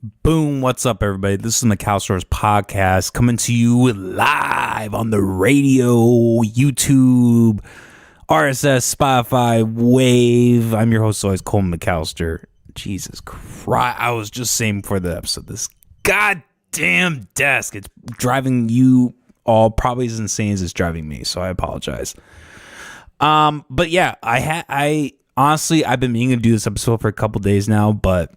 Boom, what's up, everybody? This is the McAllister's podcast coming to you live on the radio, YouTube, RSS, Spotify, Wave. I'm your host, always, Coleman McAllister. Jesus Christ, I was just saying before the episode, this goddamn desk, it's driving you all probably as insane as it's driving me, so I apologize. But yeah, I honestly, I've been meaning to do this episode for a couple days now, but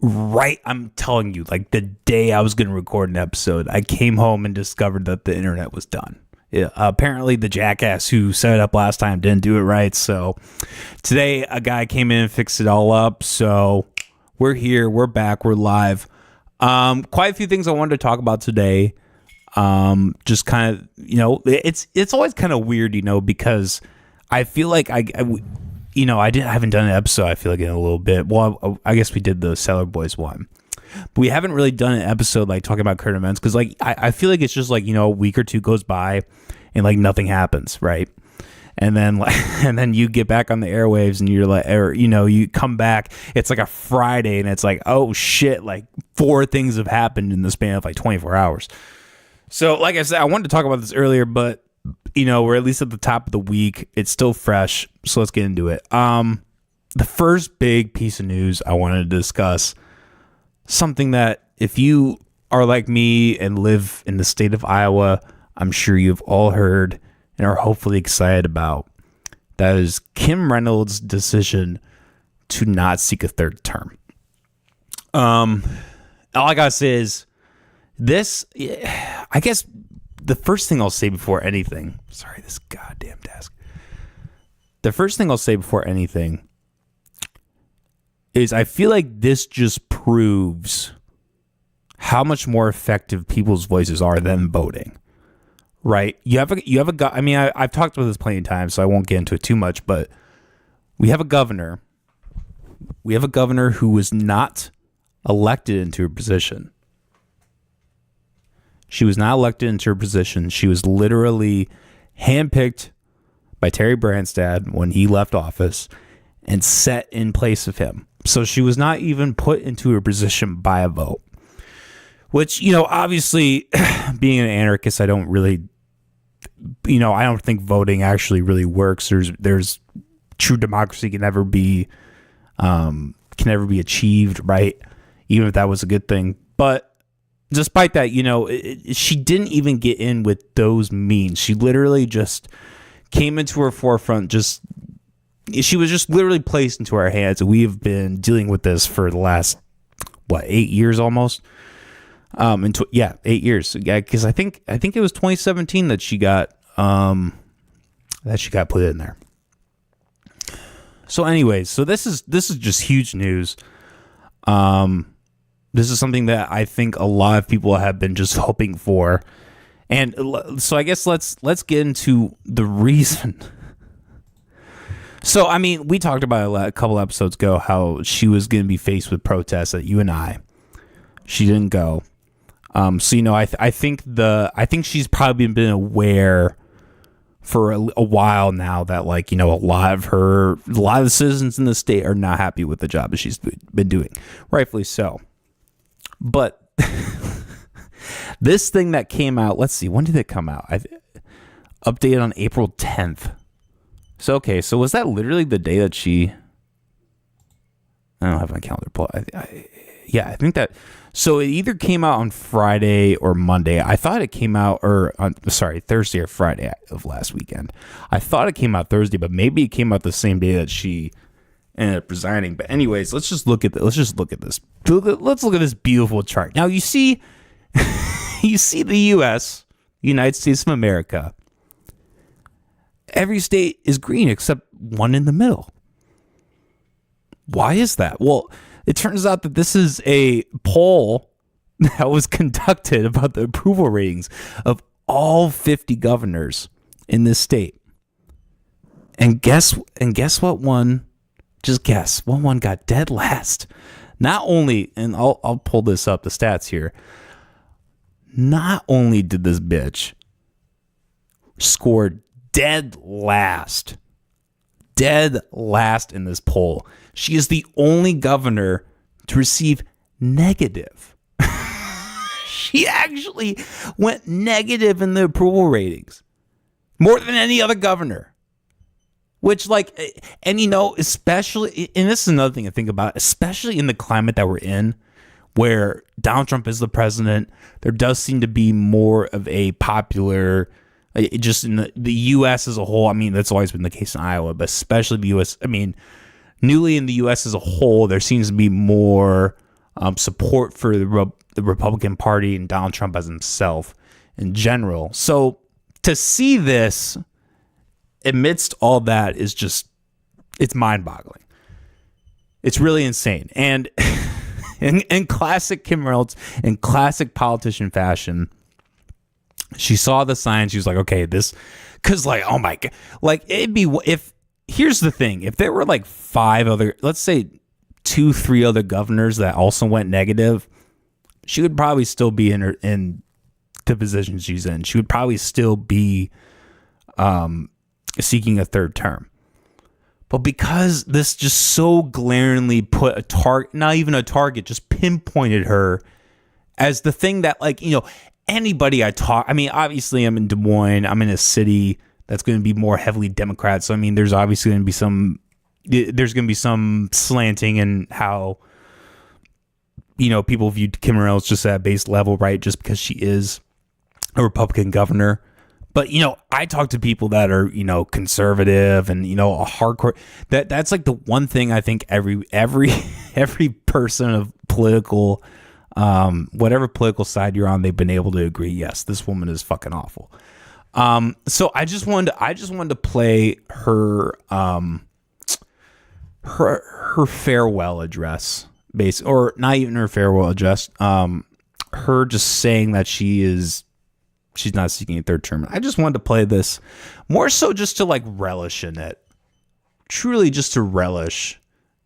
I'm telling you, like the day I was going to record an episode, I came home and discovered that the internet was done. Yeah, apparently the jackass who set it up last time didn't do it right. So today a guy came in and fixed it all up. So we're here, we're back, we're live. Quite a few things I wanted to talk about today. Just kind of, it's always kind of weird, because I feel like I haven't done an episode, I feel like, in a little bit. Well, I guess we did the Sailor Boys one. But we haven't really done an episode, like, talking about current events. Because, like, I feel like it's just, like, a week or two goes by and, like, nothing happens, right? And then, like, and then you get back on the airwaves and you're like, or, you come back. It's, like, a Friday and it's like, oh, shit, like, 4 things have happened in the span of, like, 24 hours. So, like I said, I wanted to talk about this earlier, but we're at least at the top of the week. It's still fresh, so let's get into it. The first big piece of news I wanted to discuss, something that if you are like me and live in the state of Iowa, I'm sure you've all heard and are hopefully excited about. That is Kim Reynolds' decision to not seek a third term. All I gotta say is this, I guess, the first thing I'll say before anything, sorry, this goddamn desk. The first thing I'll say before anything is I feel like this just proves how much more effective people's voices are than voting, right? You have a guy. I mean, I've talked about this plenty of times, so I won't get into it too much, but we have a governor. We have a governor who was not elected into a position. She was not elected into her position. She was literally handpicked by Terry Branstad when he left office and set in place of him. So she was not even put into her position by a vote, which, obviously being an anarchist, I don't really, I don't think voting actually really works. There's true democracy can never be achieved, right? Even if that was a good thing. But despite that, she didn't even get in with those means. She literally just came into her forefront. She was just literally placed into our hands. And we have been dealing with this for the last, 8 years almost? 8 years. Yeah, because I think it was 2017 that she got put in there. So anyways, this is just huge news. This is something that I think a lot of people have been just hoping for. And so I guess let's get into the reason. So, I mean, we talked about a couple episodes ago how she was going to be faced with protests at UNI. She didn't go. So, I think she's probably been aware for a while now that, like, a lot of the citizens in the state are not happy with the job that she's been doing. Rightfully so. But this thing that came out, let's see, when did it come out? Updated on April 10th. So, okay, so was that literally the day that she... I don't have my calendar pulled. I think that... So it either came out on Friday or Monday. I thought it came out, Thursday or Friday of last weekend. I thought it came out Thursday, but maybe it came out the same day that she ended up resigning. But anyways, let's just look at this. Let's look at this beautiful chart. Now you see, the U.S., United States of America. Every state is green except one in the middle. Why is that? Well, it turns out that this is a poll that was conducted about the approval ratings of all 50 governors in this state. And guess what one? Just guess what one got dead last. Not only, and I'll pull this up, the stats here. Not only did this bitch score dead last in this poll, she is the only governor to receive negative. She actually went negative in the approval ratings, more than any other governor. Which, like, and you know, especially, and this is another thing to think about, especially in the climate that we're in, where Donald Trump is the president, there does seem to be more of a popular, just in the U.S. as a whole. I mean, that's always been the case in Iowa, but especially the U.S. I mean, newly in the U.S. as a whole, there seems to be more support for the Republican Party and Donald Trump as himself in general. So to see this amidst all that is just, it's mind-boggling. It's really insane. And in classic Kim Reynolds, in classic politician fashion, she saw the signs. She was like, okay, this, because like, oh my God, like it'd be, if, here's the thing, if there were like 5 other, let's say 2-3 other governors that also went negative, she would probably still be in the position she's in. She would probably still be seeking a third term. But because this just so glaringly put a target, not even a target, just pinpointed her as the thing that, like, you know, anybody I mean, obviously I'm in Des Moines, I'm in a city that's going to be more heavily Democrat. So, I mean, there's obviously going to be some slanting in how, you know, people view Kim Reynolds just at a base level, right? Just because she is a Republican governor. But, you know, I talk to people that are, you know, conservative and, you know, a hardcore, that's like the one thing I think every person of political, whatever political side you're on, they've been able to agree, yes, this woman is fucking awful. So I just wanted to play her farewell address, or not even her farewell address, her just saying that she's not seeking a third term. I just wanted to play this more so just to like relish in it. Truly just to relish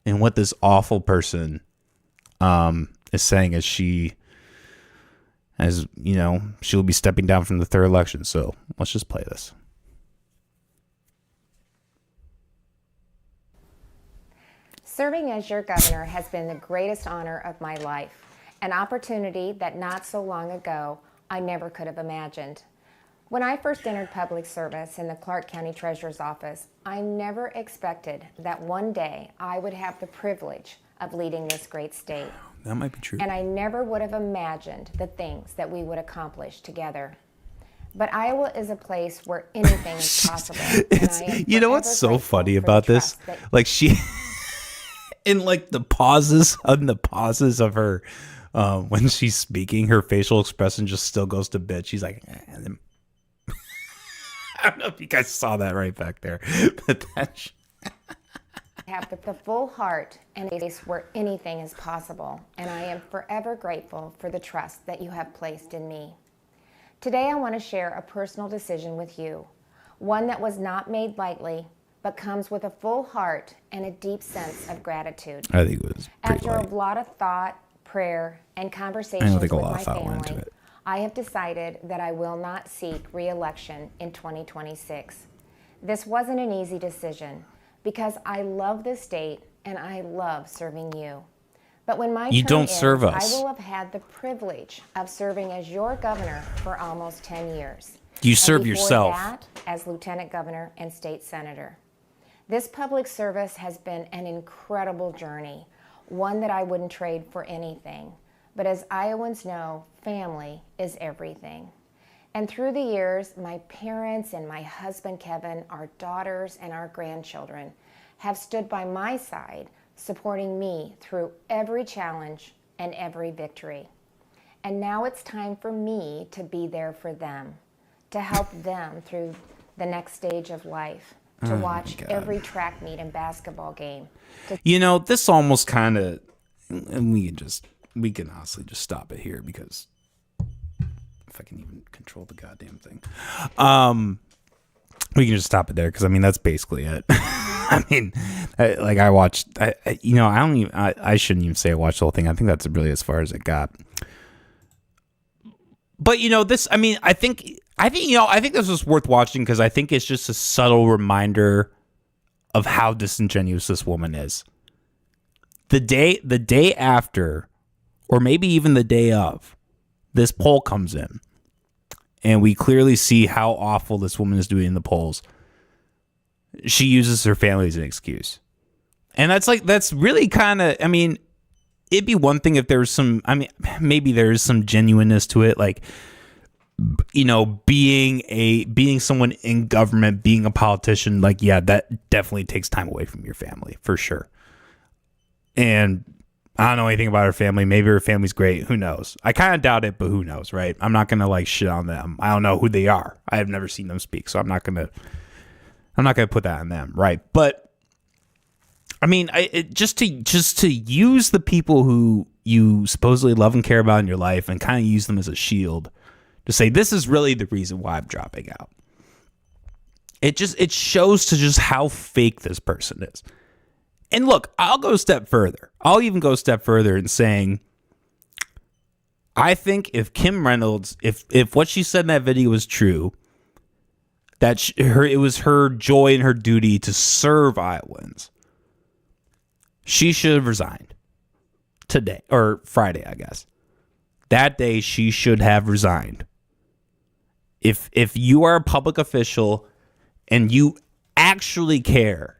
in what this awful person is saying as you know, she'll be stepping down from the third election. So let's just play this. Serving as your governor has been the greatest honor of my life, an opportunity that not so long ago I never could have imagined. When I first entered public service in the Clark County Treasurer's Office, I never expected that one day I would have the privilege of leading this great state. That might be true. And I never would have imagined the things that we would accomplish together. But Iowa is a place where anything is possible. You know what's so funny about this? Like she, in like the pauses of her, when she's speaking, her facial expression just still goes to bed. She's like, I don't know if you guys saw that right back there, but that's have the full heart and a place where anything is possible, and I am forever grateful for the trust that you have placed in me. Today I want to share a personal decision with you, one that was not made lightly, but comes with a full heart and a deep sense of gratitude. I think it was pretty After light. a lot of thought, prayer, and conversations with my family, I have decided that I will not seek re-election in 2026. This wasn't an easy decision because I love this state and I love serving you. But when my term ends, I will have had the privilege of serving as your governor for almost 10 years. You serve yourself. That, as lieutenant governor and state senator. This public service has been an incredible journey, one that I wouldn't trade for anything. But as Iowans know, family is everything. And through the years, my parents and my husband, Kevin, our daughters and our grandchildren have stood by my side, supporting me through every challenge and every victory. And now it's time for me to be there for them, to help them through the next stage of life, to watch every track meet and basketball game. You know, this almost kind of, and we can honestly just stop it here because if I can even control the goddamn thing, we can just stop it there because I mean that's basically it. I mean, I watched, I shouldn't even say I watched the whole thing. I think that's really as far as it got. But you know, this, I mean, I think this was worth watching because I think it's just a subtle reminder of how disingenuous this woman is. The day after or maybe even the day of, this poll comes in and we clearly see how awful this woman is doing in the polls, she uses her family as an excuse. And that's really kind of, I mean, it'd be one thing if there was some, I mean, maybe there's some genuineness to it. Like, you know, being someone in government, being a politician, like, yeah, that definitely takes time away from your family for sure. And I don't know anything about her family. Maybe her family's great. Who knows? I kind of doubt it, but who knows, right? I'm not going to like shit on them. I don't know who they are. I have never seen them speak, so I'm not going to put that on them, right? But I mean, just to use the people who you supposedly love and care about in your life and kind of use them as a shield to say, this is really the reason why I'm dropping out. It shows to just how fake this person is. And look, I'll go a step further. I'll even go a step further in saying, I think if Kim Reynolds, if what she said in that video was true, that it was her joy and her duty to serve Iowans, she should have resigned today or Friday, I guess. That day she should have resigned. If you are a public official and you actually care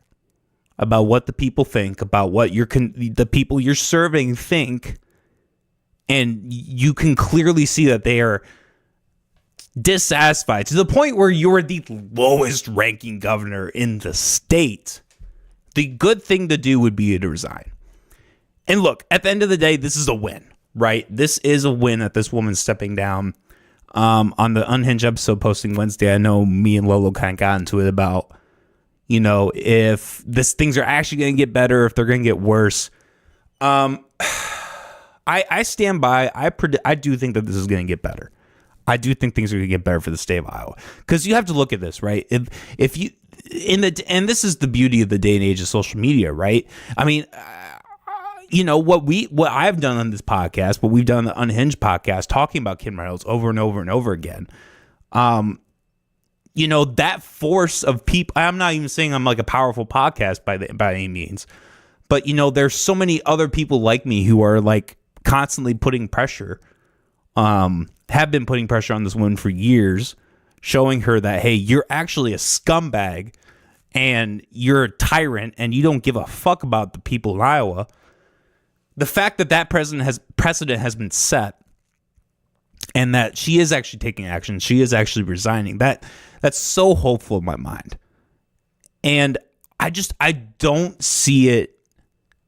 about what the people think, about what the people you're serving think, and you can clearly see that they are dissatisfied to the point where you're the lowest ranking governor in the state, the good thing to do would be to resign. And look, at the end of the day, this is a win, right? This is a win that this woman's stepping down. On the Unhinged episode posting Wednesday, I know me and Lolo kind of got into it about, you know, if things are actually going to get better, if they're going to get worse. I stand by. I do think that this is going to get better. I do think things are going to get better for the state of Iowa, because you have to look at this, right? If you and this is the beauty of the day and age of social media, right? I mean, you know, what I've done on this podcast, what we've done on the Unhinged podcast, talking about Kim Reynolds over and over and over again. You know, that force of people, I'm not even saying I'm like a powerful podcast by any means, but you know, there's so many other people like me who are like constantly putting pressure, have been putting pressure on this woman for years, showing her that, hey, you're actually a scumbag and you're a tyrant and you don't give a fuck about the people in Iowa. The fact that precedent has been set, and that she is actually taking action, she is actually resigning, that's so hopeful in my mind. And I don't see it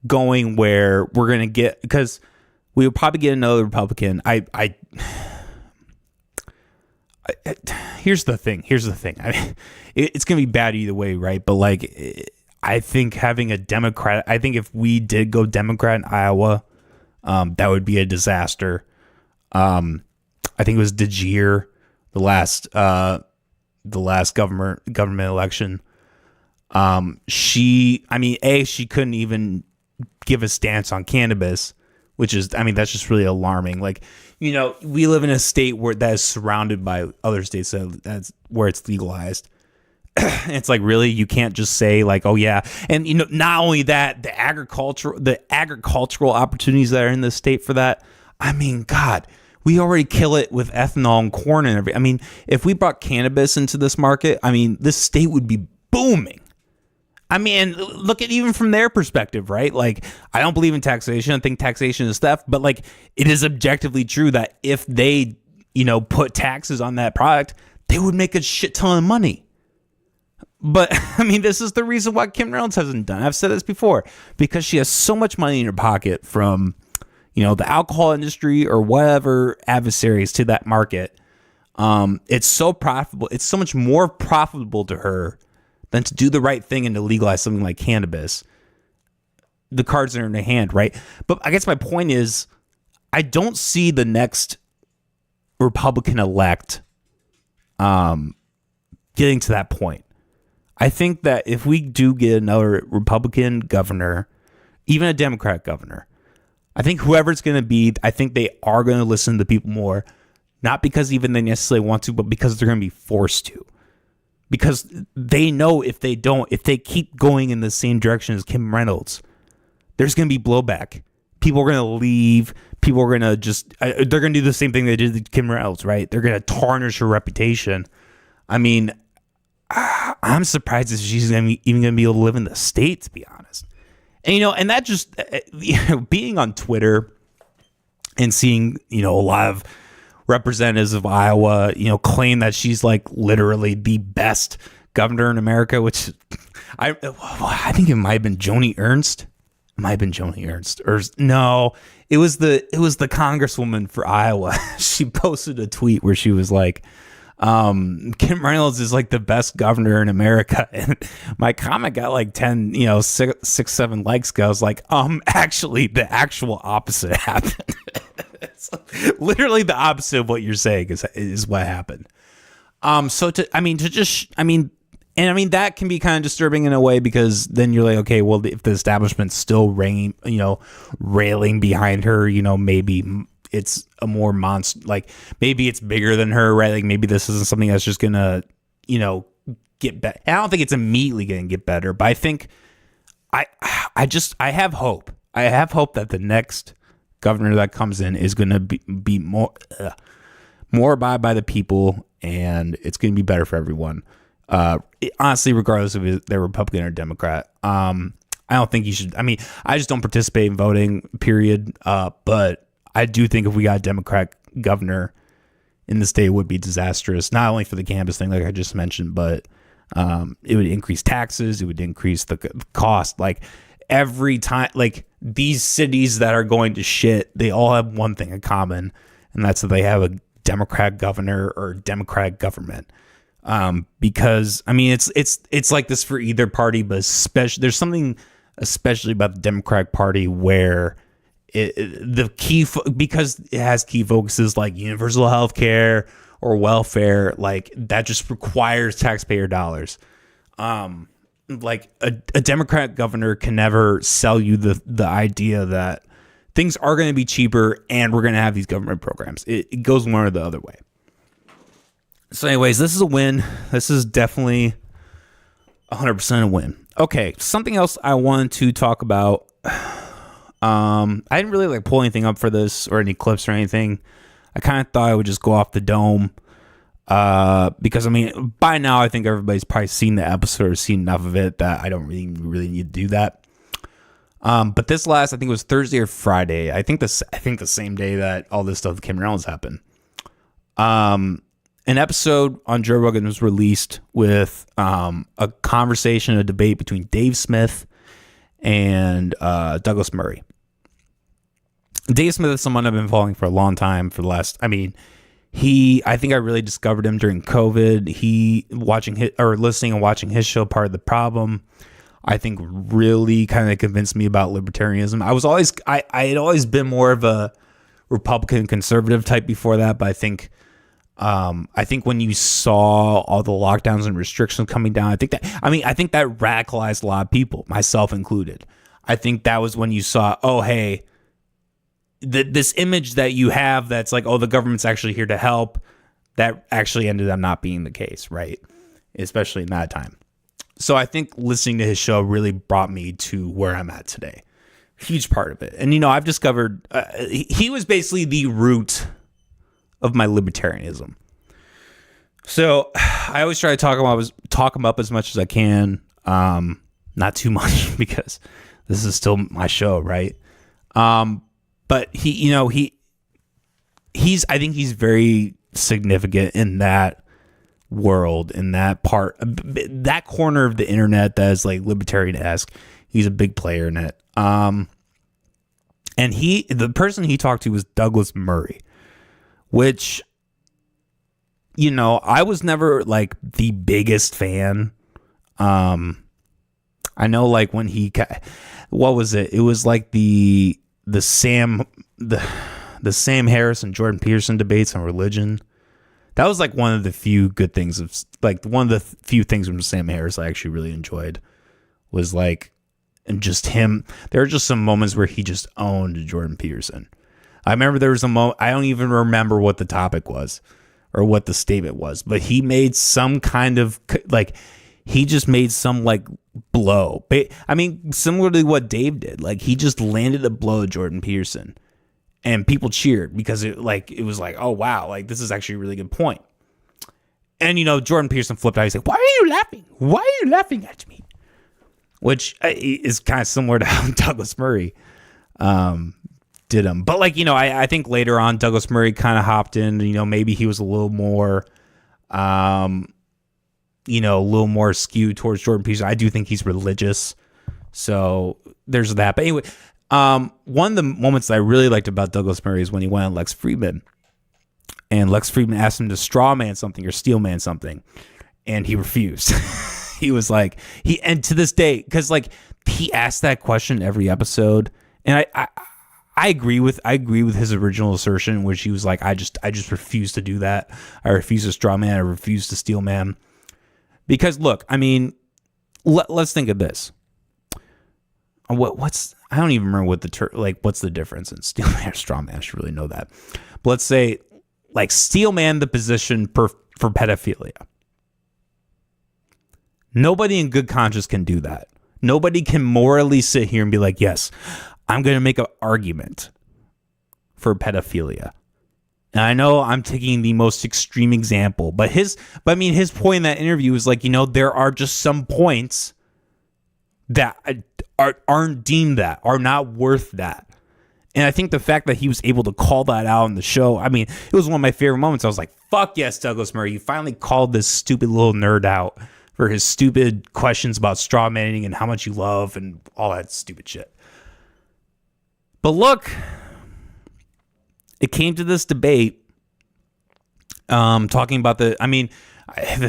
going where we're going to get, because we will probably get another Republican. Here's the thing. I mean, it's going to be bad either way, right? But like, I think having a Democrat, I think if we did go Democrat in Iowa, that would be a disaster. I think it was DeGier, the last government election. She couldn't even give a stance on cannabis, which is, I mean, that's just really alarming. Like, you know, we live in a state that is surrounded by other states that's where it's legalized. It's like, really, you can't just say like, oh yeah. And you know, not only that, the agricultural opportunities that are in the state for that. I mean, God, we already kill it with ethanol and corn and everything. I mean, if we brought cannabis into this market, I mean, this state would be booming. I mean, look at even from their perspective, right? Like, I don't believe in taxation. I think taxation is theft, but like, it is objectively true that if they, you know, put taxes on that product, they would make a shit ton of money. But I mean, this is the reason why Kim Reynolds hasn't done. I've said this before, because she has so much money in her pocket from, you know, the alcohol industry or whatever adversaries to that market. It's so profitable. It's so much more profitable to her than to do the right thing and to legalize something like cannabis. The cards are in her hand, right? But I guess my point is, I don't see the next Republican elect getting to that point. I think that if we do get another Republican governor, even a Democrat governor, I think whoever it's going to be, I think they are going to listen to people more, not because even they necessarily want to, but because they're going to be forced to. Because they know if they keep going in the same direction as Kim Reynolds, there's going to be blowback. People are going to leave. people are gonna just they're gonna do the same thing they did to Kim Reynolds, right? They're gonna tarnish her reputation. I mean, I'm surprised if she's even gonna be able to live in the state, to be honest. And and that just being on Twitter and seeing a lot of representatives of Iowa claim that she's like literally the best governor in America, which I think it might have been Joni Ernst. Or no, it was the congresswoman for Iowa. She posted a tweet where she was like, Kim Reynolds is like the best governor in America, and my comment got like 10 6 7 likes. I was like, actually the actual opposite happened. It's literally the opposite of what you're saying is what happened. That can be kind of disturbing in a way, because then you're like, okay, well, if the establishment's still railing behind her, maybe it's a more monster, like maybe it's bigger than her, right? Like maybe this isn't something that's just gonna, get better. I don't think it's immediately gonna get better, but I think I have hope. I have hope that the next governor that comes in is gonna be more abide by the people, and it's gonna be better for everyone. Honestly, regardless of if they're Republican or Democrat. I don't think you should. I mean, I just don't participate in voting, period. But I do think if we got a Democrat governor in the state, it would be disastrous, not only for the campus thing, like I just mentioned, but it would increase taxes. It would increase the cost. Like every time, like these cities that are going to shit, they all have one thing in common, and that's that they have a Democrat governor or Democratic government. Because I mean, it's like this for either party, but especially there's something especially about the Democratic Party where because it has key focuses like universal health care or welfare, like that just requires taxpayer dollars. Like a Democrat governor can never sell you the idea that things are going to be cheaper and we're going to have these government programs. It goes one or the other way. So anyways, this is a win. This is definitely 100% a win. Okay, something else I wanted to talk about. I didn't really pull anything up for this or any clips or anything. I kind of thought I would just go off the dome. Because I mean, by now I think everybody's probably seen the episode or seen enough of it that I don't really need to do that. But this I think it was Thursday or Friday. I think the same day that all this stuff with Kim Reynolds happened. An episode on Joe Rogan was released with a conversation, a debate between Dave Smith and Douglas Murray. Dave Smith is someone I've been following for a long time. I think I really discovered him during COVID. Listening and watching his show, Part of the Problem, I think really kind of convinced me about libertarianism. I had always been more of a Republican conservative type before that, but I think when you saw all the lockdowns and restrictions coming down, I think that radicalized a lot of people, myself included. I think that was when you saw, oh, hey, this image that you have that's like, oh, the government's actually here to help, that actually ended up not being the case, right? Especially in that time. So I think listening to his show really brought me to where I'm at today. Huge part of it. And, I've discovered he was basically the root of my libertarianism. So I always try to talk him up as much as I can. Not too much because this is still my show, right? But I think he's very significant in that world, in that part, that corner of the internet that is like libertarian-esque. He's a big player in it. And the person he talked to was Douglas Murray, which, I was never like the biggest fan. I know like when what was it? It was like the Sam Harris and Jordan Peterson debates on religion. That was like one of the few good things one of the few things from Sam Harris I actually really enjoyed was like, and just him. There are just some moments where he just owned Jordan Peterson. I remember there was a moment, I don't even remember what the topic was or what the statement was, but he made some kind of like, he just made some like blow. I mean, similar to what Dave did, like he just landed a blow at Jordan Peterson. and people cheered because it was like, oh wow, like this is actually a really good point. And Jordan Peterson flipped out. He's like, why are you laughing? Why are you laughing at me? Which is kind of similar to how Douglas Murray did him. But I think later on Douglas Murray kind of hopped in. Maybe he was a little more skewed towards Jordan Peterson. I do think he's religious, so there's that. But anyway, one of the moments that I really liked about Douglas Murray is when he went on Lex Friedman, and Lex Friedman asked him to straw man something or steel man something, and he refused. He was like, and to this day, because he asked that question every episode, and I agree with his original assertion, which he was like, I just refuse to do that. I refuse to straw man. I refuse to steel man. Because look, I mean, let's think of this. I don't even remember what what's the difference in steel man or straw man. I should really know that. But let's say steel man the position for pedophilia. Nobody in good conscience can do that. Nobody can morally sit here and be like, yes, I'm going to make an argument for pedophilia. And I know I'm taking the most extreme example, but his point in that interview is there are just some points that aren't deemed that, are not worth that. And I think the fact that he was able to call that out on the show, I mean, it was one of my favorite moments. I was like, fuck yes, Douglas Murray, you finally called this stupid little nerd out for his stupid questions about straw manning and how much you love and all that stupid shit. But look, it came to this debate talking about the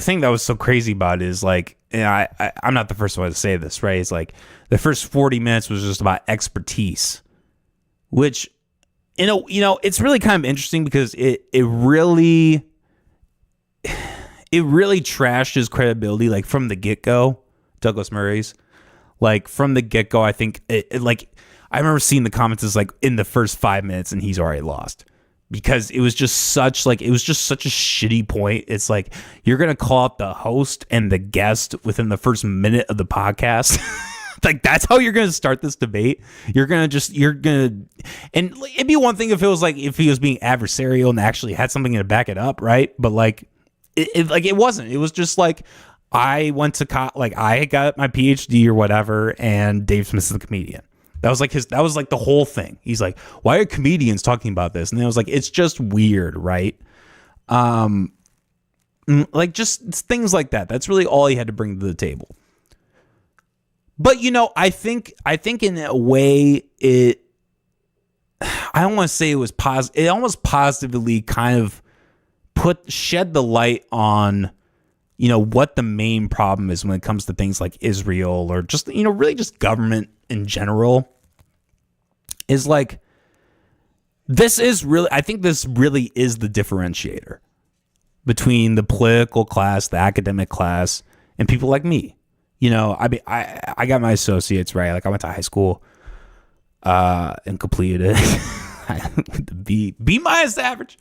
thing that was so crazy about it is I'm not the first one to say this, right? It's the first 40 minutes was just about expertise, which, it's really kind of interesting because it really trashed his credibility, from the get-go, Douglas Murray's. From the get-go, I think I remember seeing the comments as in the first 5 minutes and he's already lost, because it was just such a shitty point. It's you're going to call out the host and the guest within the first minute of the podcast. That's how you're going to start this debate. And it'd be one thing if it was if he was being adversarial and actually had something to back it up. Right. But it wasn't, it was just I went to I got my PhD or whatever, and Dave Smith is the comedian. That was the whole thing. He's like, why are comedians talking about this? And then I was like, it's just weird, right? Just things like that. That's really all he had to bring to the table. But I think in a way I don't want to say it was positive. It almost positively kind of shed the light on what the main problem is when it comes to things like Israel or just really just government in general. Is this is really, I think this really is the differentiator between the political class, the academic class, and people like me. I got my associates, right? I went to high school and completed it. the B minus average.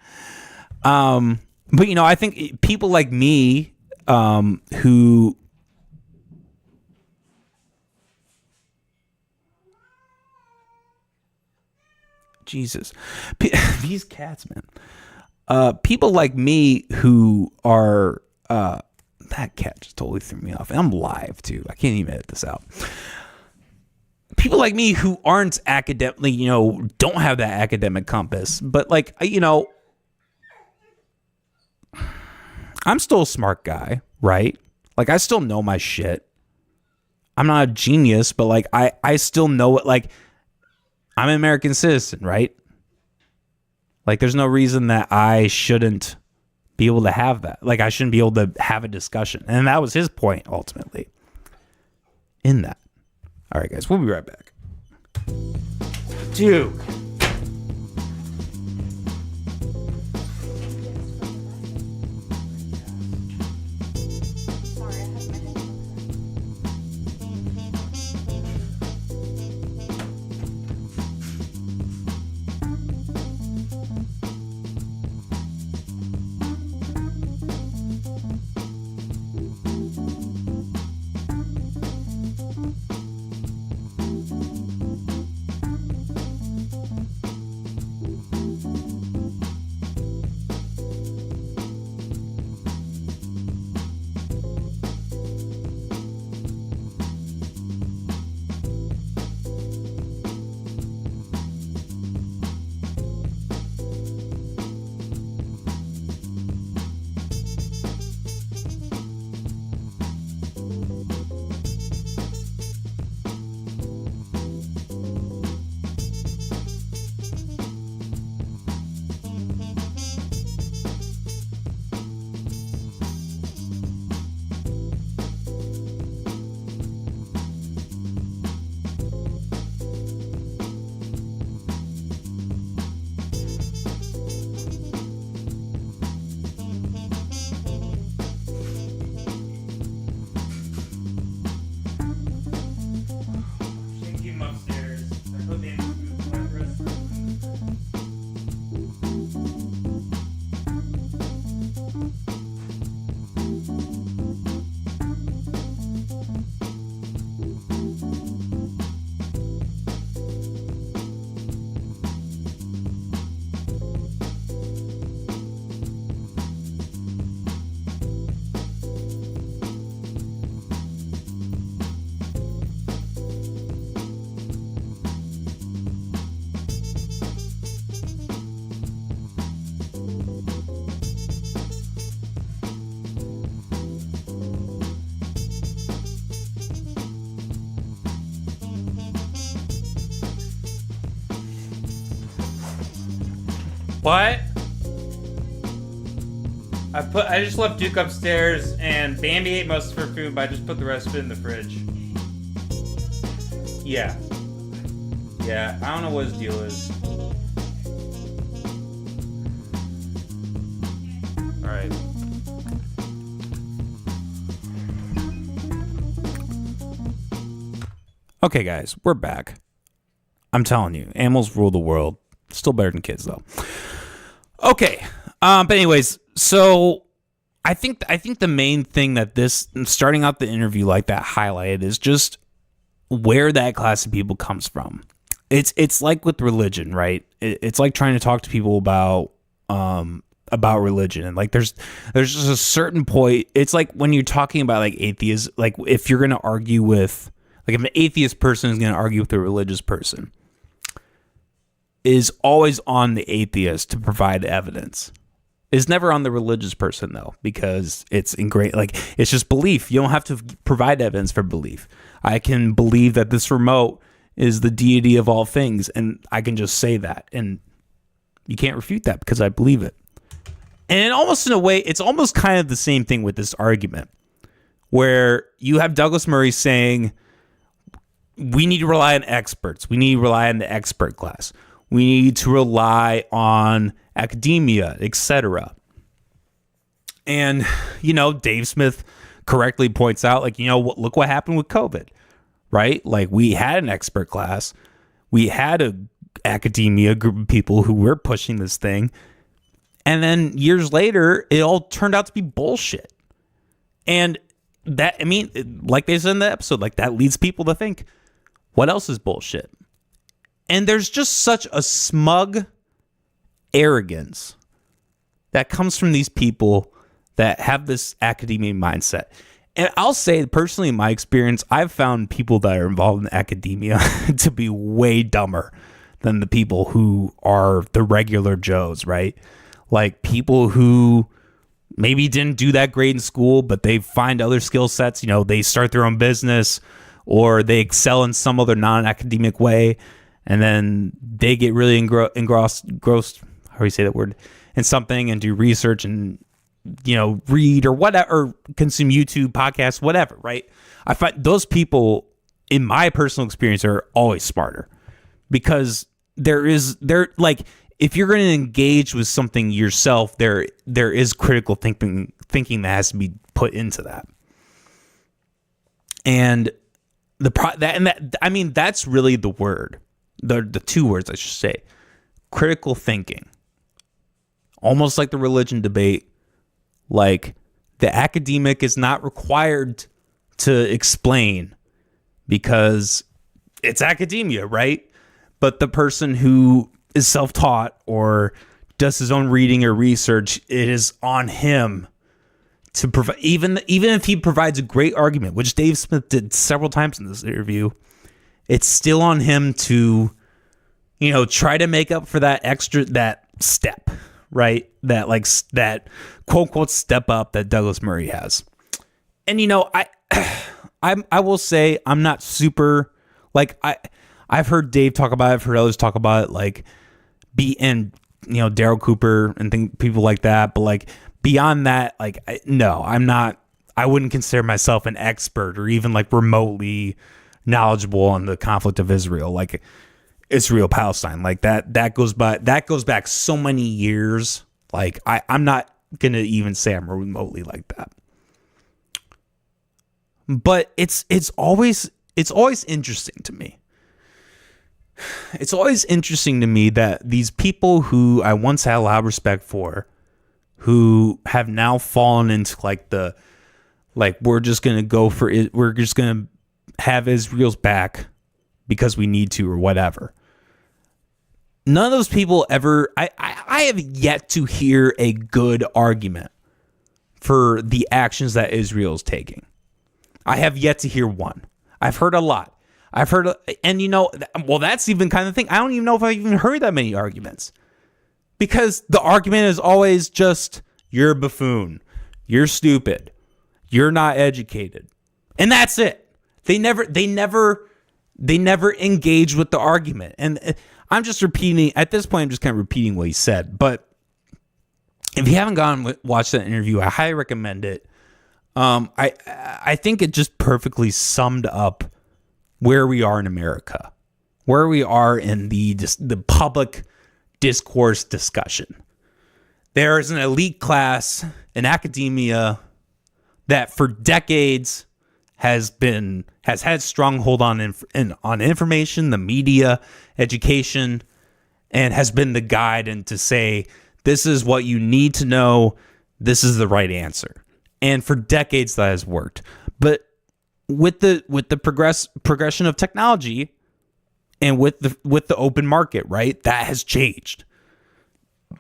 But I think people like me who Jesus, these cats, man. People like me who are that cat just totally threw me off. And I'm live too. I can't even edit this out. People like me who aren't academically, don't have that academic compass, but I'm still a smart guy, right? I still know my shit. I'm not a genius, but I still know it. I'm an American citizen, right? There's no reason that I shouldn't be able to have that. I shouldn't be able to have a discussion. And that was his point, ultimately, in that. All right, guys, we'll be right back. Dude. What? I just left Duke upstairs, and Bambi ate most of her food, but I just put the rest of it in the fridge. Yeah. Yeah, I don't know what his deal is. Alright. Okay, guys, we're back. I'm telling you, animals rule the world. Still better than kids, though. Okay. But anyways, so I think the main thing that this starting out the interview like that highlighted is just where that class of people comes from. It's like with religion, right? It's like trying to talk to people about religion, and like there's just a certain point. It's like when you're talking about like atheists, like if you're going to argue with, like if an atheist person is going to argue with a religious person, is always on the atheist to provide evidence. It's never on the religious person, though, because it's ingrained. Like, it's just belief. You don't have to provide evidence for belief. I can believe that this remote is the deity of all things, and I can just say that, and you can't refute that because I believe it. And almost in a way, it's almost kind of the same thing with this argument, where you have Douglas Murray saying, we need to rely on experts. We need to rely on the expert class. We need to rely on academia, etc. And, Dave Smith correctly points out, like, look what happened with COVID, right? Like, we had an expert class. We had a academia group of people who were pushing this thing. And then years later, it all turned out to be bullshit. And that, like they said in the episode, like that leads people to think, what else is bullshit? And there's just such a smug arrogance that comes from these people that have this academia mindset. And I'll say personally, in my experience, I've found people that are involved in academia to be way dumber than the people who are the regular Joes, right? Like people who maybe didn't do that great in school, but they find other skill sets. They start their own business or they excel in some other non-academic way. And then they get really engrossed, how do you say that word, in something and do research and, read or whatever, or consume YouTube, podcasts, whatever, right? I find those people, in my personal experience, are always smarter because they're like, if you're going to engage with something yourself, there is critical thinking that has to be put into that. And that's really the word. The two words I should say, critical thinking, almost like the religion debate. Like the academic is not required to explain because it's academia, right? But the person who is self-taught or does his own reading or research, it is on him to provide, even if he provides a great argument, which Dave Smith did several times in this interview, it's still on him to, try to make up for that step, right? That quote unquote step up that Douglas Murray has. And, I will say I'm not super, like, I've heard Dave talk about it, I've heard others talk about it, like, Daryl Cooper and people like that. But like beyond that, like, I'm not, I wouldn't consider myself an expert or even like remotely knowledgeable on the conflict of Israel, like Israel-Palestine, like that goes back so many years. Like I'm not going to even say I'm remotely like that. But it's always interesting to me. It's always interesting to me that these people who I once had a lot of respect for, who have now fallen into we're just going to go for it. We're just going to have Israel's back because we need to or whatever. None of those people ever, I have yet to hear a good argument for the actions that Israel is taking. I have yet to hear one. I've heard a lot. That's even kind of thing. I don't even know if I've even heard that many arguments. Because the argument is always just, you're a buffoon. You're stupid. You're not educated. And that's it. They never engage with the argument. And I'm just repeating, at this point, I'm just kind of repeating what he said. But if you haven't gone and watched that interview, I highly recommend it. I think it just perfectly summed up where we are in America, where we are in the public discourse discussion. There is an elite class in academia that for decades has had stronghold on information, the media, education, and has been the guide and to say, this is what you need to know. This is the right answer. And for decades that has worked. But with the progression of technology and with the open market, right? That has changed.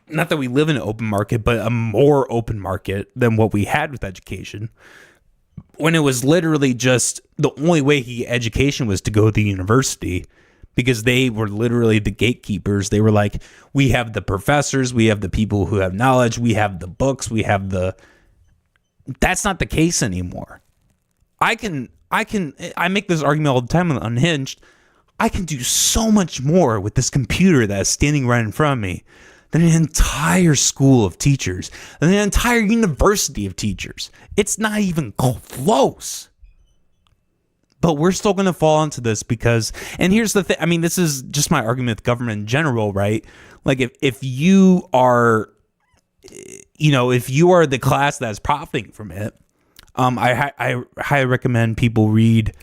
Not that we live in an open market, but a more open market than what we had with education. When it was literally just the only way he get education was to go to the university, because they were literally the gatekeepers. They were like, we have the professors, we have the people who have knowledge, we have the books, we have the... That's not the case anymore. I make this argument all the time on Unhinged. I can do so much more with this computer that is standing right in front of me than an entire school of teachers, than an entire university of teachers. It's not even close. But we're still going to fall into this because, and here's the thing, I mean, this is just my argument with government in general, right? Like if you are, if you are the class that's profiting from it, I highly recommend people read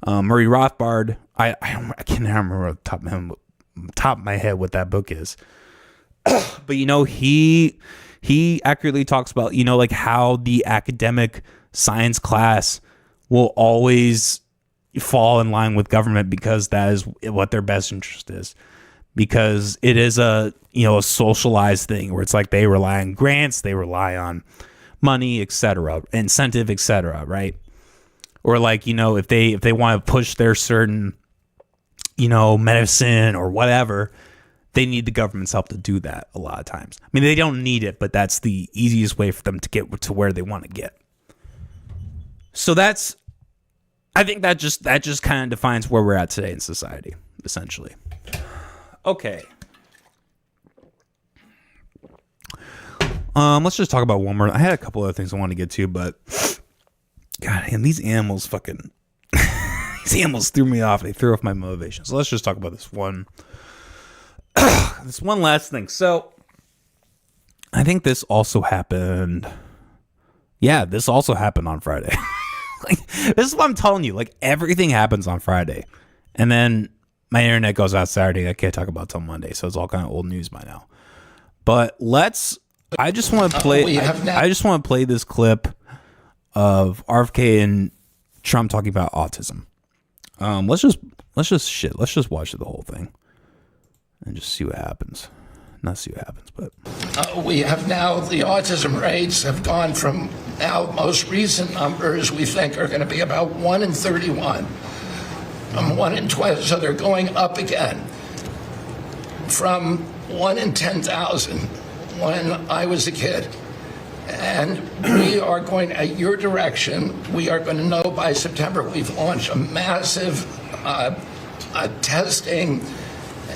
Murray Rothbard. I can't remember off the top of my head what that book is. But, he accurately talks about, like how the academic science class will always fall in line with government because that is what their best interest is. Because it is a socialized thing where it's like they rely on grants, they rely on money, etc., incentive, etc., right? Or like, if they want to push their certain, medicine or whatever, they need the government's help to do that a lot of times. I mean, they don't need it, but that's the easiest way for them to get to where they want to get. So I think that just kind of defines where we're at today in society, essentially. Okay. Let's just talk about one more. I had a couple other things I wanted to get to, but God damn, these animals these animals threw me off. They threw off my motivation. So let's just talk about this one. This one last thing. So I think this also happened. Yeah, this also happened on Friday. This is what I'm telling you. Like, everything happens on Friday. And then my internet goes out Saturday. I can't talk about it till Monday. So it's all kind of old news by now. But I just want to play. I just want to play this clip of RFK and Trump talking about autism. Let's just watch the whole thing and just see what happens. Not see what happens, but we have now, the autism rates have gone from now most recent numbers we think are going to be about 1 in 31, 1 in 20, so they're going up again from 1 in 10,000 when I was a kid. And we are going at your direction. We are going to know by September. We've launched a massive testing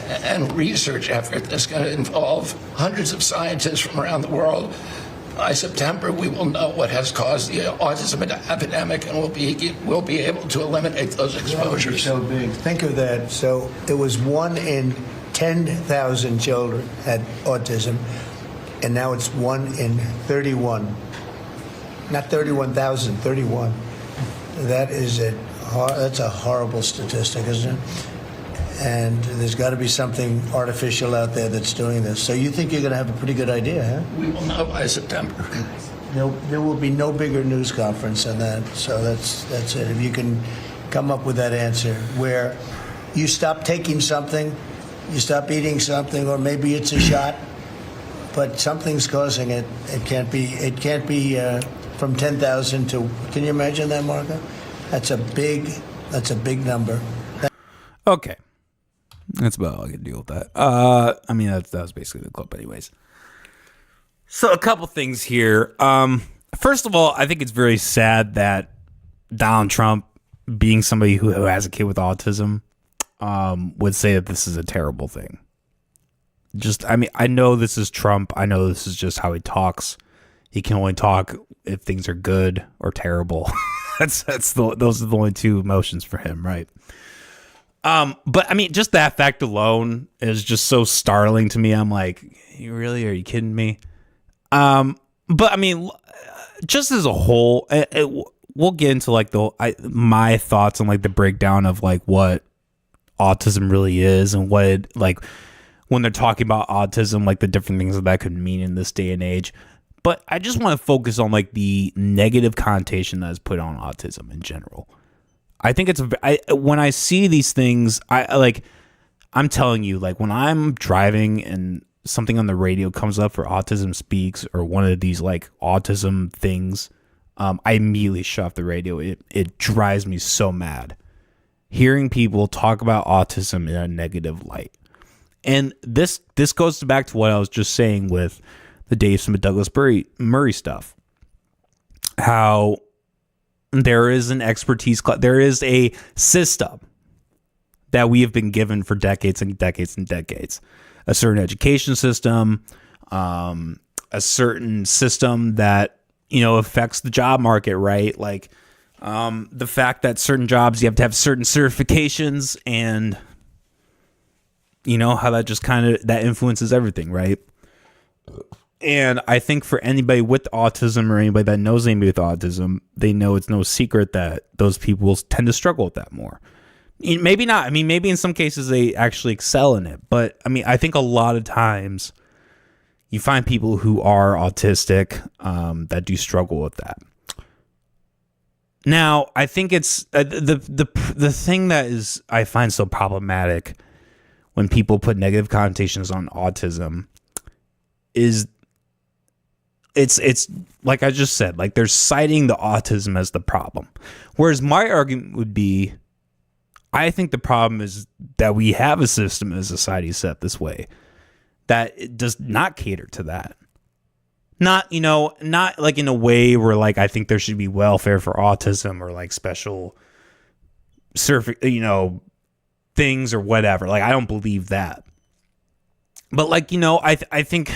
and research effort that's going to involve hundreds of scientists from around the world. By September, we will know what has caused the autism epidemic, and we'll be able to eliminate those exposures. So big. Think of that. So it was 1 in 10,000 children had autism, and now it's 1 in 31. Not 31,000, 31. That's a horrible statistic, isn't it? And there's got to be something artificial out there that's doing this. So you think you're going to have a pretty good idea, huh? We will know by September. There will be no bigger news conference than that. So that's it. If you can come up with that answer where you stop taking something, you stop eating something, or maybe it's a shot, but something's causing it. It can't be from 10,000 to. Can you imagine that, Marco? That's a big number. okay. That's about all I can deal with that. I mean, that was basically the clip anyways. So a couple things here. First of all, I think it's very sad that Donald Trump, being somebody who has a kid with autism, would say that this is a terrible thing. I mean, I know this is Trump. I know this is just how he talks. He can only talk if things are good or terrible. Those are the only two emotions for him, right? But I mean, just that fact alone is just so startling to me. I'm like, you really? Are you kidding me? But I mean, just as a whole, we'll get into like my thoughts on like the breakdown of like what autism really is and what it, like when they're talking about autism, like the different things that could mean in this day and age. But I just want to focus on like the negative connotation that is put on autism in general. I think when I see these things, I'm telling you, like when I'm driving and something on the radio comes up for Autism Speaks or one of these like autism things, I immediately shut off the radio. It drives me so mad hearing people talk about autism in a negative light. And this goes back to what I was just saying with the Dave Smith Douglas Murray stuff. How there is an expertise, there is a system that we have been given for decades and decades and decades. A certain education system, a certain system that, affects the job market, right? Like the fact that certain jobs, you have to have certain certifications and, how that just that influences everything, right? And I think for anybody with autism or anybody that knows anybody with autism, they know it's no secret that those people tend to struggle with that more. Maybe not. I mean, maybe in some cases they actually excel in it. But I mean, I think a lot of times you find people who are autistic that do struggle with that. Now, I think it's the thing that is I find so problematic when people put negative connotations on autism is it's like I just said, like they're citing the autism as the problem. Whereas my argument would be, I think the problem is that we have a system in a society set this way that it does not cater to that. Not like in a way where like I think there should be welfare for autism or like special things or whatever. Like I don't believe that. But like, I think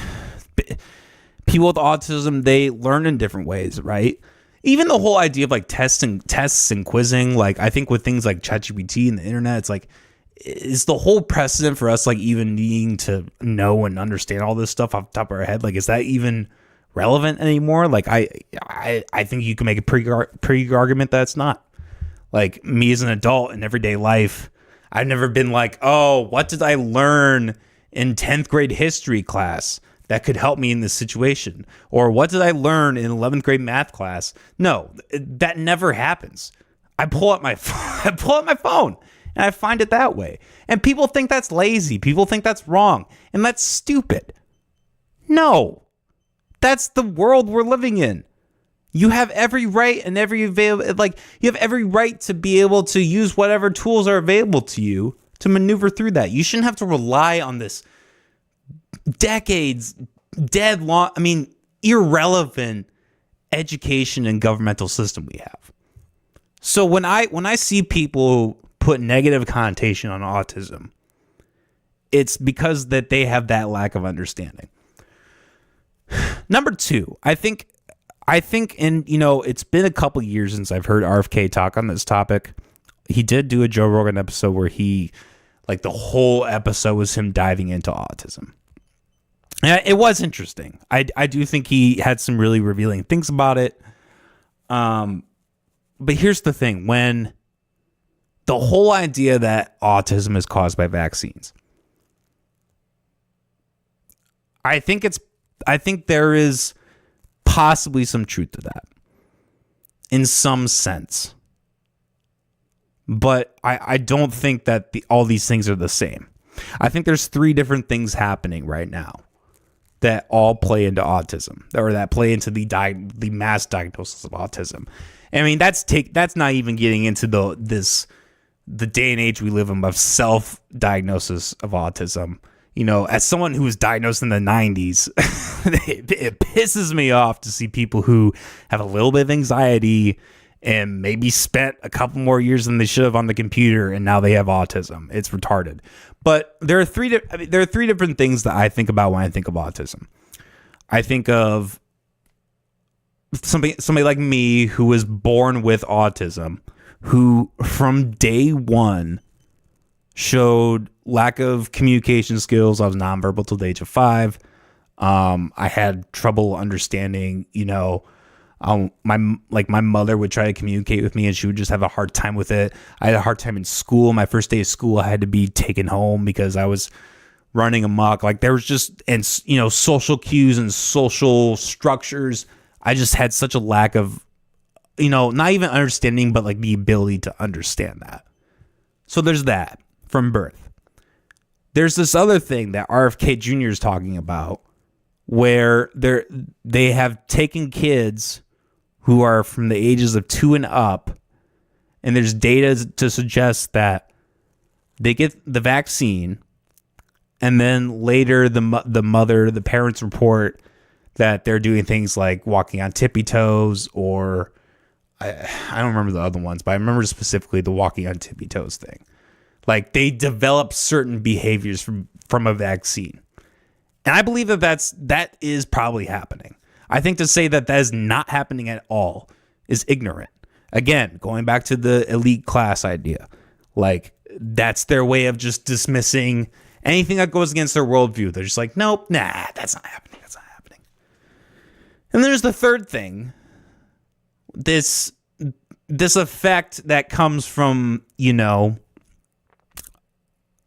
people with autism, they learn in different ways, right? Even the whole idea of like tests and quizzing, like I think with things like ChatGPT and the internet, it's like, is the whole precedent for us like even needing to know and understand all this stuff off the top of our head? Like, is that even relevant anymore? Like I think you can make a pretty argument that it's not. Like me as an adult in everyday life, I've never been like, oh, what did I learn in 10th grade history class that could help me in this situation? Or what did I learn in 11th grade math class? No, that never happens. I pull up my phone and I find it that way. And people think that's lazy. People think that's wrong. And that's stupid. No, that's the world we're living in. You have every right and you have every right to be able to use whatever tools are available to you to maneuver through that. You shouldn't have to rely on this decades, irrelevant education and governmental system we have. So when I see people put negative connotation on autism, it's because that they have that lack of understanding. Number two, I think, and it's been a couple years since I've heard RFK talk on this topic. He did do a Joe Rogan episode where the whole episode was him diving into autism. And it was interesting. I do think he had some really revealing things about it. But here's the thing. When the whole idea that autism is caused by vaccines, I think there is possibly some truth to that in some sense. But I don't think that all these things are the same. I think there's three different things happening right now that all play into autism, or that play into the mass diagnosis of autism. I mean, that's not even getting into the day and age we live in of self-diagnosis of autism. As someone who was diagnosed in the 90s, it pisses me off to see people who have a little bit of anxiety and maybe spent a couple more years than they should have on the computer, and now they have autism. It's retarded. But there are there are three different things that I think about when I think of autism. I think of somebody like me who was born with autism, who from day one showed lack of communication skills. I was nonverbal till the age of 5. I had trouble understanding, my mother would try to communicate with me and she would just have a hard time with it. I had a hard time in school. My first day of school, I had to be taken home because I was running amok. Like there was just, and social cues and social structures. I just had such a lack of, not even understanding, but like the ability to understand that. So there's that from birth. There's this other thing that RFK Jr. is talking about where they have taken kids who are from the ages of 2 and up, and there's data to suggest that they get the vaccine, and then later the parents report that they're doing things like walking on tippy toes, or I don't remember the other ones, but I remember specifically the walking on tippy toes thing. Like they develop certain behaviors from a vaccine. And I believe that is probably happening. I think to say that is not happening at all is ignorant. Again, going back to the elite class idea, like that's their way of just dismissing anything that goes against their worldview. They're just like, nope, nah, that's not happening. That's not happening. And there's the third thing, this effect that comes from,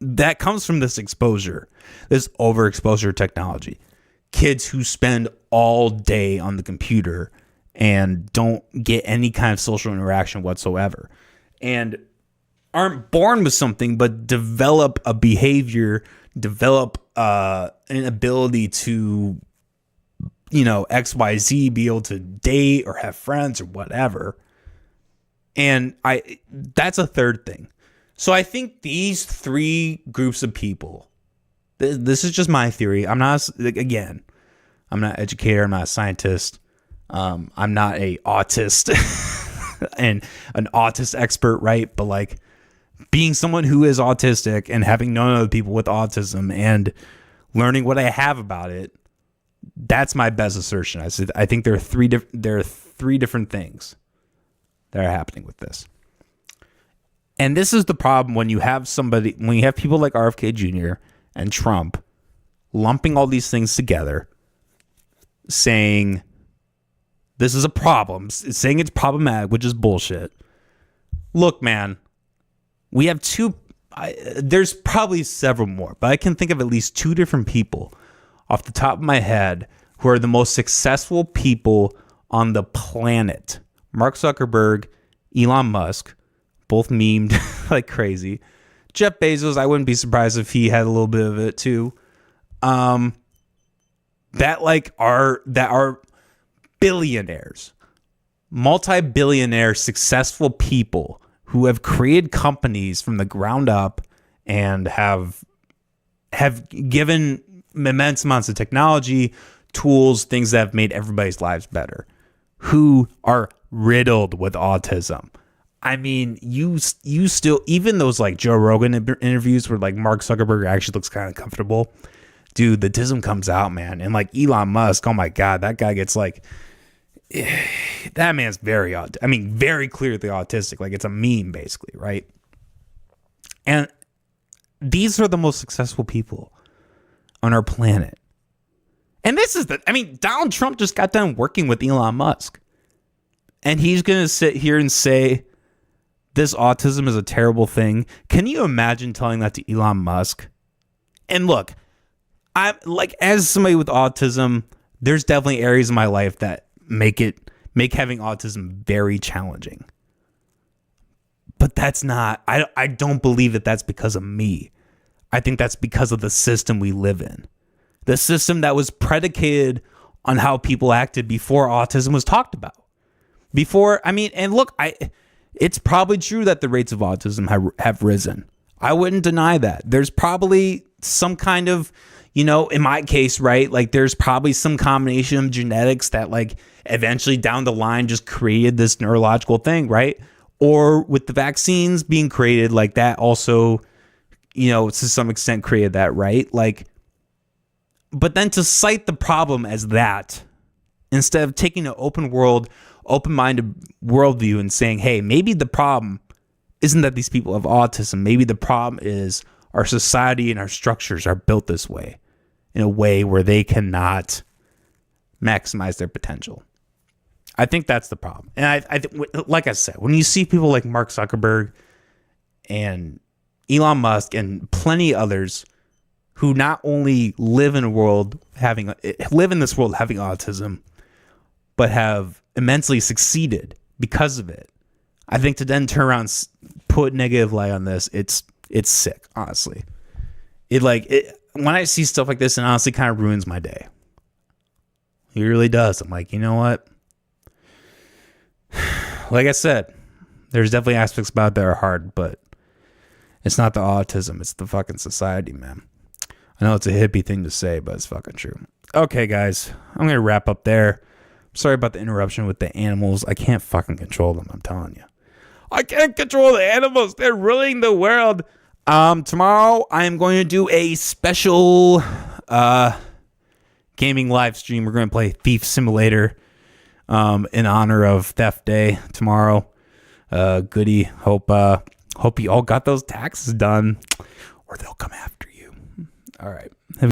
that comes from this exposure, this overexposure technology. Kids who spend all day on the computer and don't get any kind of social interaction whatsoever and aren't born with something, but develop a behavior, develop an ability to, XYZ, be able to date or have friends or whatever. And that's a third thing. So I think these three groups of people, this is just my theory. I'm not an educator. I'm not a scientist. I'm not a autist and an autist expert, right? But like being someone who is autistic and having known other people with autism and learning what I have about it, that's my best assertion. I think there are three different things that are happening with this. And this is the problem when you have people like RFK Jr. and Trump lumping all these things together, saying this is a problem, saying it's problematic, which is bullshit. Look, man, we have there's probably several more, but I can think of at least 2 different people off the top of my head who are the most successful people on the planet. Mark Zuckerberg, Elon Musk, both memed like crazy. Jeff Bezos, I wouldn't be surprised if he had a little bit of it too. That are billionaires, multi-billionaire successful people who have created companies from the ground up and have given immense amounts of technology, tools, things that have made everybody's lives better, who are riddled with autism. I mean, you still, even those like Joe Rogan interviews where like Mark Zuckerberg actually looks kind of comfortable, dude, the tism comes out, man. And like Elon Musk, oh my God, that guy gets like, that man's very clearly autistic. Like it's a meme basically, right? And these are the most successful people on our planet. And this is Donald Trump just got done working with Elon Musk. And he's going to sit here and say, this autism is a terrible thing. Can you imagine telling that to Elon Musk? And look, I like, as somebody with autism, there's definitely areas in my life that make having autism very challenging. But that's not, I don't believe that that's because of me. I think that's because of the system we live in. The system that was predicated on how people acted before autism was talked about. It's probably true that the rates of autism have risen. I wouldn't deny that. There's probably some kind of, in my case, right? Like there's probably some combination of genetics that like eventually down the line just created this neurological thing, right? Or with the vaccines being created, like that also to some extent created that, right? Like, but then to cite the problem as that, instead of taking an open-minded worldview and saying, hey, maybe the problem isn't that these people have autism. Maybe the problem is our society and our structures are built this way, in a way where they cannot maximize their potential. I think that's the problem. And like I said, when you see people like Mark Zuckerberg and Elon Musk and plenty others who not only live in this world having autism, but have immensely succeeded because of it, I think to then turn around and put negative light on this, it's sick, honestly. When I see stuff like this, it honestly kind of ruins my day. It really does. I'm like, you know what? Like I said, there's definitely aspects about it that are hard, but it's not the autism. It's the fucking society, man. I know it's a hippie thing to say, but it's fucking true. Okay, guys, I'm going to wrap up there. Sorry about the interruption with the animals. I can't fucking control them, I'm telling you. I can't control the animals. They're ruining the world. Tomorrow, I am going to do a special gaming live stream. We're going to play Thief Simulator in honor of Theft Day tomorrow. Goody. Hope you all got those taxes done, or they'll come after you. All right.